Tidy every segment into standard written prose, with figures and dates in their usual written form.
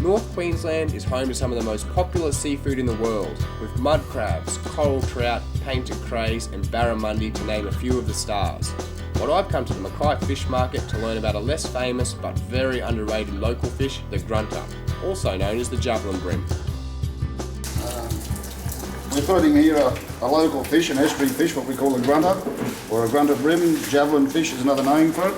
North Queensland is home to some of the most popular seafood in the world, with mud crabs, coral trout, painted crays and barramundi to name a few of the stars. But I've come to the Mackay fish market to learn about a less famous but very underrated local fish, the Grunter, also known as the javelin bream. We're putting here a local fish, an estuary fish, what we call a Grunter, or a Grunter bream. Javelin fish is another name for it.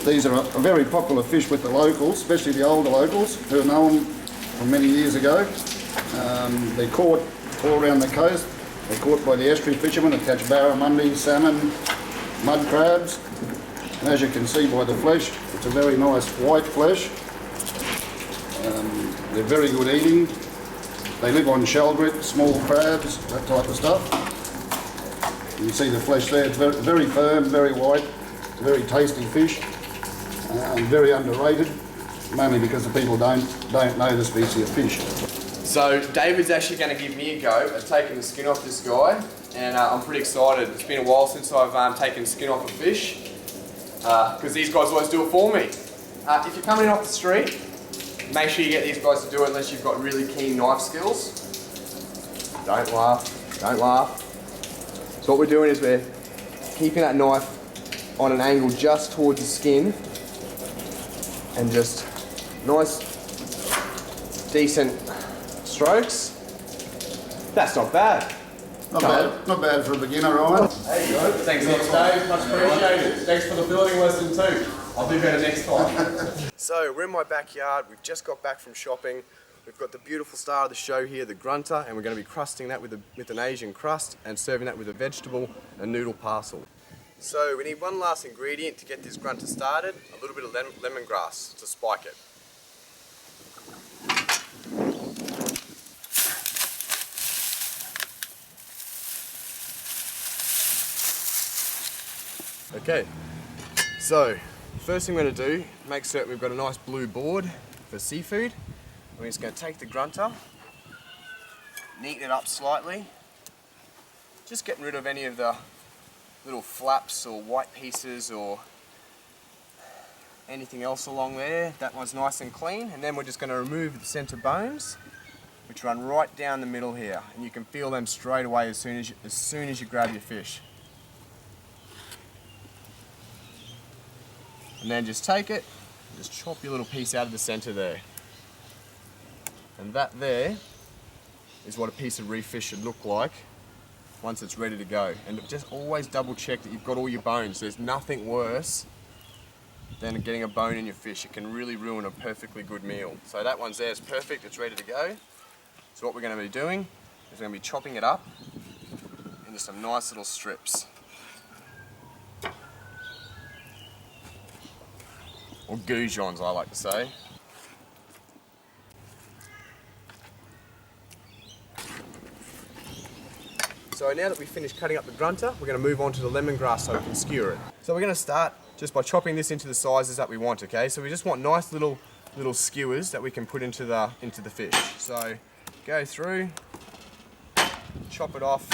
These are a very popular fish with the locals, especially the older locals who know them from many years ago. They're caught all around the coast. They're caught by the estuary fishermen that catch barramundi, salmon, mud crabs. And as you can see by the flesh, it's a very nice white flesh. They're very good eating. They live on shell grit, small crabs, that type of stuff. You can see the flesh there, it's very firm, very white, very tasty fish, and very underrated, mainly because the people don't know the species of fish. So David's actually going to give me a go at taking the skin off this guy, and I'm pretty excited. It's been a while since I've taken skin off a fish, because these guys always do it for me. If you're coming in off the street, make sure you get these guys to do it unless you've got really keen knife skills. Don't laugh, don't laugh. So what we're doing is we're keeping that knife on an angle just towards the skin and just nice, decent strokes. That's not bad. Not bad for a beginner, Ryan. There you go. Thanks a lot, Dave. Much appreciated. Thanks for the building lesson too. I'll do better next time. So we're in my backyard. We've just got back from shopping. We've got the beautiful star of the show here, the Grunter, and we're going to be crusting that with an Asian crust and serving that with a vegetable and noodle parcel. So we need one last ingredient to get this Grunter started, a little bit of lemongrass to spike it. Okay, so first thing we're going to do, make certain we've got a nice blue board for seafood. We're just going to take the Grunter, neaten it up slightly, just getting rid of any of the little flaps or white pieces or anything else along there. That one's nice and clean, and then we're just going to remove the centre bones, which run right down the middle here, and you can feel them straight away as soon as you grab your fish. And then just take it, and just chop your little piece out of the centre there. And that there is what a piece of reef fish should look like once it's ready to go. And just always double check that you've got all your bones. There's nothing worse than getting a bone in your fish. It can really ruin a perfectly good meal. So that one's there, it's perfect, it's ready to go. So what we're going to be doing is we're going to be chopping it up into some nice little strips. Or goujons, I like to say. So now that we've finished cutting up the Grunter, we're going to move on to the lemongrass so we can skewer it. So we're going to start just by chopping this into the sizes that we want, okay? So we just want nice little skewers that we can put into the fish. So go through, chop it off.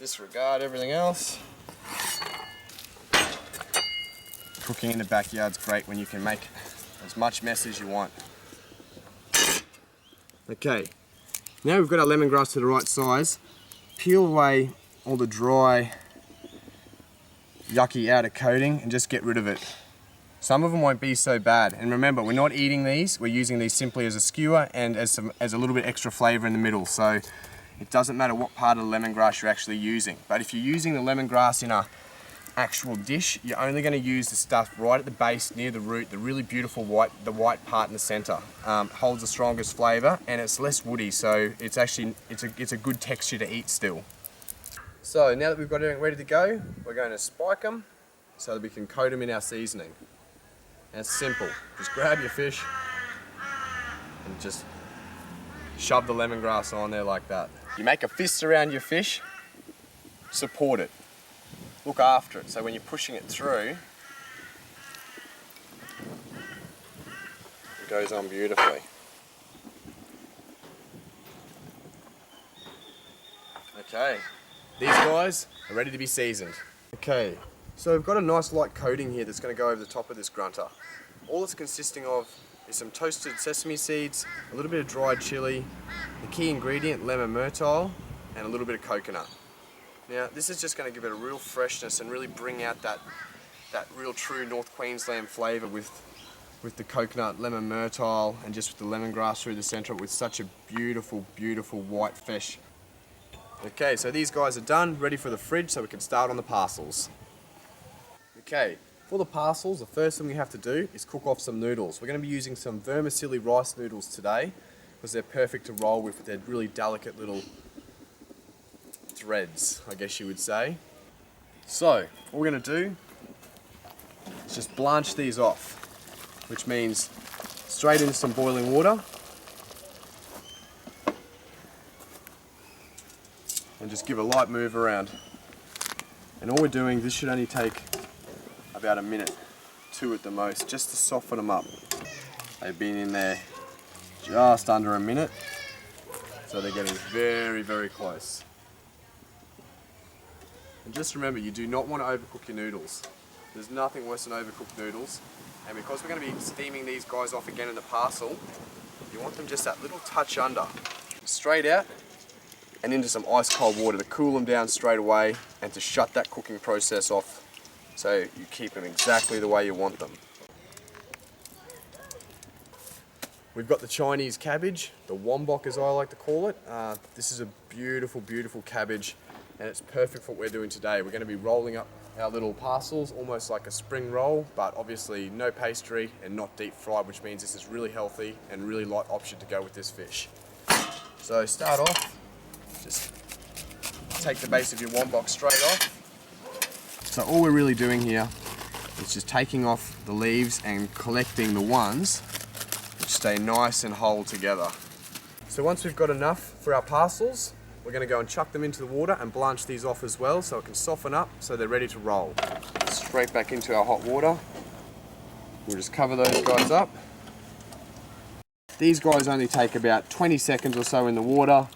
Disregard everything else. Cooking in the backyard's great when you can make as much mess as you want. Okay, now we've got our lemongrass to the right size. Peel away all the dry, yucky outer coating and just get rid of it. Some of them won't be so bad. And remember, we're not eating these, we're using these simply as a skewer and as a little bit extra flavour in the middle. So it doesn't matter what part of the lemongrass you're actually using. But if you're using the lemongrass in a actual dish, you're only going to use the stuff right at the base near the root, the really beautiful white part in the center. Holds the strongest flavor and it's less woody, so it's a good texture to eat still. So now that we've got everything ready to go, we're going to spike them so that we can coat them in our seasoning. And it's simple, just grab your fish and just shove the lemongrass on there like that. You make a fist around your fish, support it. Look after it, so when you're pushing it through, it goes on beautifully. Okay, these guys are ready to be seasoned. Okay, So we've got a nice light coating here that's going to go over the top of this grunter. All it's consisting of is some toasted sesame seeds, a little bit of dried chili, the key ingredient lemon myrtile, and a little bit of coconut. Now this is just going to give it a real freshness and really bring out that real true North Queensland flavour with the coconut, lemon myrtile, and just with the lemongrass through the centre with such a beautiful, beautiful white fish. Okay, so these guys are done, ready for the fridge so we can start on the parcels. Okay, for the parcels, the first thing we have to do is cook off some noodles. We're going to be using some vermicelli rice noodles today because they're perfect to roll with. They're really delicate little threads, I guess you would say. So, what we're going to do is just blanch these off, which means straight into some boiling water and just give a light move around. And all we're doing, this should only take about a minute, 2 at the most, just to soften them up. They've been in there just under a minute, so they're getting very, very close. And just remember, you do not want to overcook your noodles. There's nothing worse than overcooked noodles. And because we're going to be steaming these guys off again in the parcel, you want them just that little touch under. Straight out and into some ice cold water to cool them down straight away and to shut that cooking process off so you keep them exactly the way you want them. We've got the Chinese cabbage, the wombok as I like to call it. This is a beautiful, beautiful cabbage and it's perfect for what we're doing today. We're going to be rolling up our little parcels almost like a spring roll, but obviously no pastry and not deep fried, which means this is really healthy and really light option to go with this fish. So start off, just take the base of your wombok straight off. So all we're really doing here is just taking off the leaves and collecting the ones which stay nice and whole together. So once we've got enough for our parcels, we're going to go and chuck them into the water and blanch these off as well so it can soften up so they're ready to roll. Straight back into our hot water. We'll just cover those guys up. These guys only take about 20 seconds or so in the water,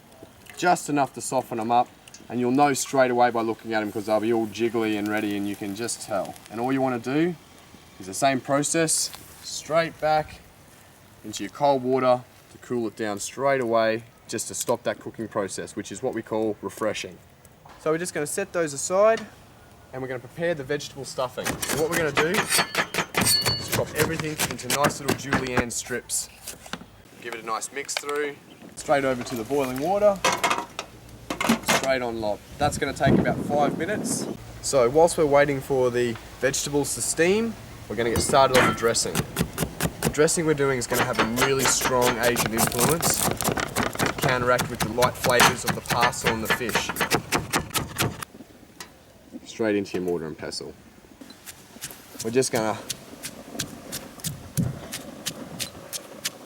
just enough to soften them up. And you'll know straight away by looking at them because they'll be all jiggly and ready and you can just tell. And all you want to do is the same process, straight back into your cold water to cool it down straight away, just to stop that cooking process, which is what we call refreshing. So we're just going to set those aside and we're going to prepare the vegetable stuffing. So what we're going to do is chop everything into nice little julienne strips. Give it a nice mix through, straight over to the boiling water. Straight on lob. That's going to take about 5 minutes. So whilst we're waiting for the vegetables to steam, we're going to get started on the dressing. The dressing we're doing is going to have a really strong Asian influence to counteract with the light flavours of the parcel and the fish. Straight into your mortar and pestle. We're just going to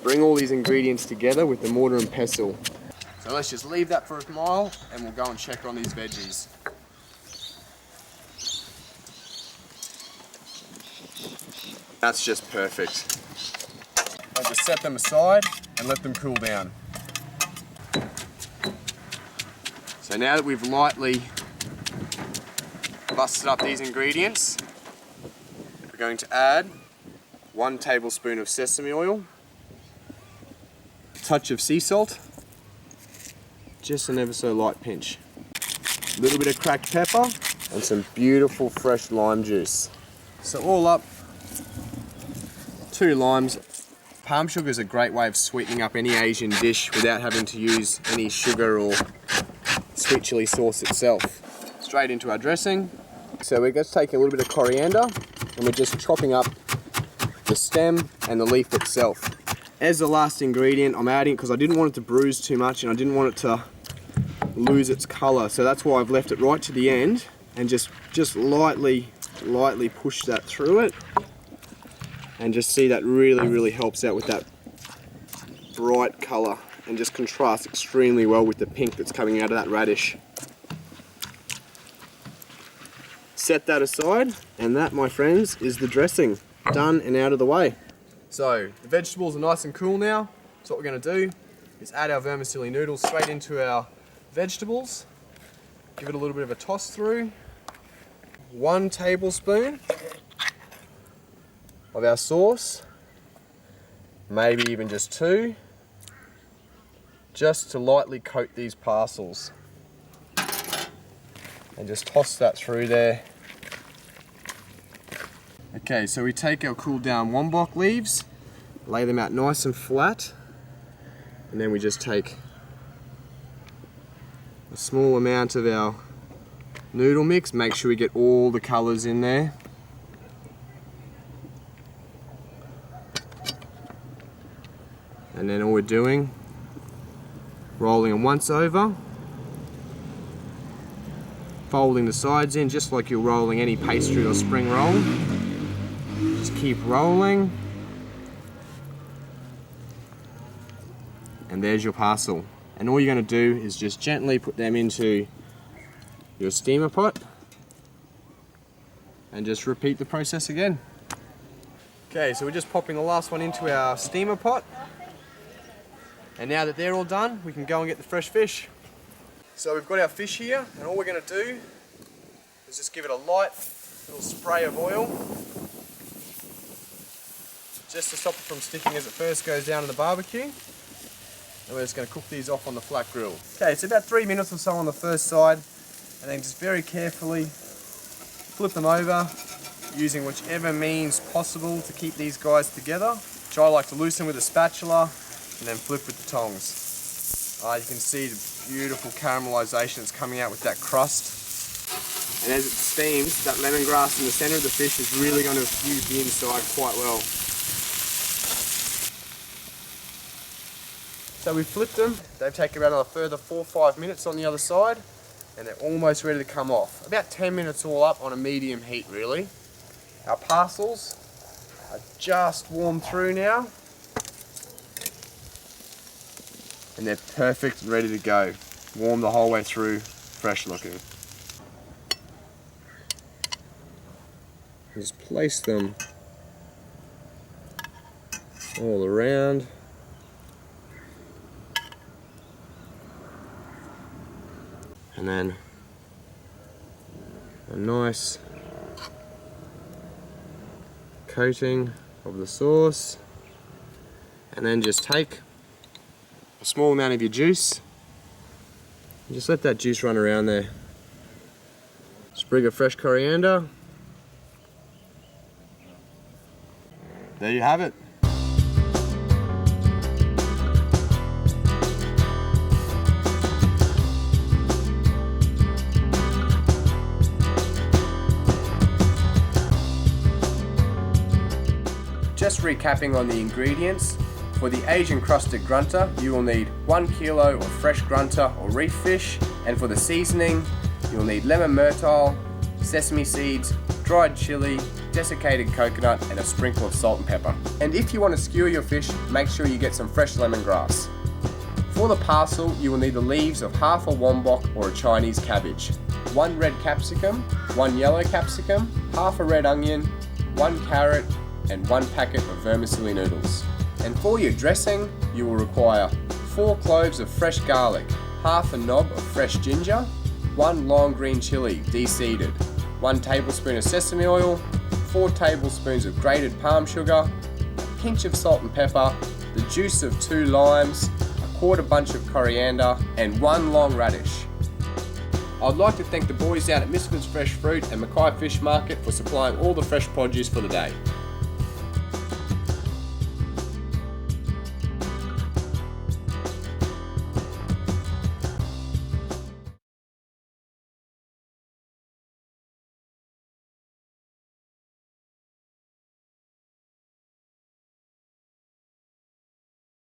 bring all these ingredients together with the mortar and pestle. So let's just leave that for a while and we'll go and check on these veggies. That's just perfect. I'll just set them aside and let them cool down. So now that we've lightly busted up these ingredients, we're going to add 1 tablespoon of sesame oil, a touch of sea salt, just an ever so light pinch. A little bit of cracked pepper and some beautiful fresh lime juice. So all up, 2 limes. Palm sugar is a great way of sweetening up any Asian dish without having to use any sugar or sweet chili sauce itself. Straight into our dressing. So we're just taking a little bit of coriander and we're just chopping up the stem and the leaf itself. As the last ingredient, I'm adding, because I didn't want it to bruise too much and I didn't want it to lose its colour, so that's why I've left it right to the end and just lightly push that through it, and just see that really helps out with that bright colour and just contrasts extremely well with the pink that's coming out of that radish. Set that aside, and that, my friends, is the dressing done and out of the way. So the vegetables are nice and cool now, so what we're going to do is add our vermicelli noodles straight into our vegetables, give it a little bit of a toss through, 1 tablespoon of our sauce, maybe even just 2, just to lightly coat these parcels. And just toss that through there. Okay, so we take our cooled down wombok leaves, lay them out nice and flat, and then we just take a small amount of our noodle mix, make sure we get all the colours in there. And then all we're doing, rolling them once over, folding the sides in just like you're rolling any pastry or spring roll. Just keep rolling. And there's your parcel. And all you're going to do is just gently put them into your steamer pot and just repeat the process again. Okay, so we're just popping the last one into our steamer pot. And now that they're all done, we can go and get the fresh fish. So we've got our fish here, and all we're going to do is just give it a light little spray of oil, just to stop it from sticking as it first goes down in the barbecue. And we're just going to cook these off on the flat grill. Okay, it's about 3 minutes or so on the first side, and then just very carefully flip them over using whichever means possible to keep these guys together. Which I like to loosen with a spatula and then flip with the tongs. You can see the beautiful caramelization that's coming out with that crust. And as it steams, that lemongrass in the center of the fish is really going to infuse the inside quite well. So we've flipped them. They've taken about a further 4 or 5 minutes on the other side, and they're almost ready to come off. About 10 minutes all up on a medium heat, really. Our parcels are just warmed through now. And they're perfect and ready to go. Warm the whole way through, fresh looking. Just place them all around. And then a nice coating of the sauce. And then just take a small amount of your juice and just let that juice run around there. Sprig of fresh coriander. There you have it. Just recapping on the ingredients. For the Asian crusted grunter, you will need 1 kilo of fresh grunter or reef fish, and for the seasoning, you'll need lemon myrtle, sesame seeds, dried chili, desiccated coconut, and a sprinkle of salt and pepper. And if you want to skewer your fish, make sure you get some fresh lemongrass. For the parcel, you will need the leaves of half a wombok or a Chinese cabbage, 1 red capsicum, 1 yellow capsicum, half a red onion, 1 carrot, and 1 packet of vermicelli noodles. And for your dressing, you will require 4 cloves of fresh garlic, half a knob of fresh ginger, 1 long green chili de-seeded, 1 tablespoon of sesame oil, 4 tablespoons of grated palm sugar, a pinch of salt and pepper, the juice of 2 limes, a quarter bunch of coriander, and 1 long radish. I'd like to thank the boys down at Misfits Fresh Fruit and Mackay Fish Market for supplying all the fresh produce for the day.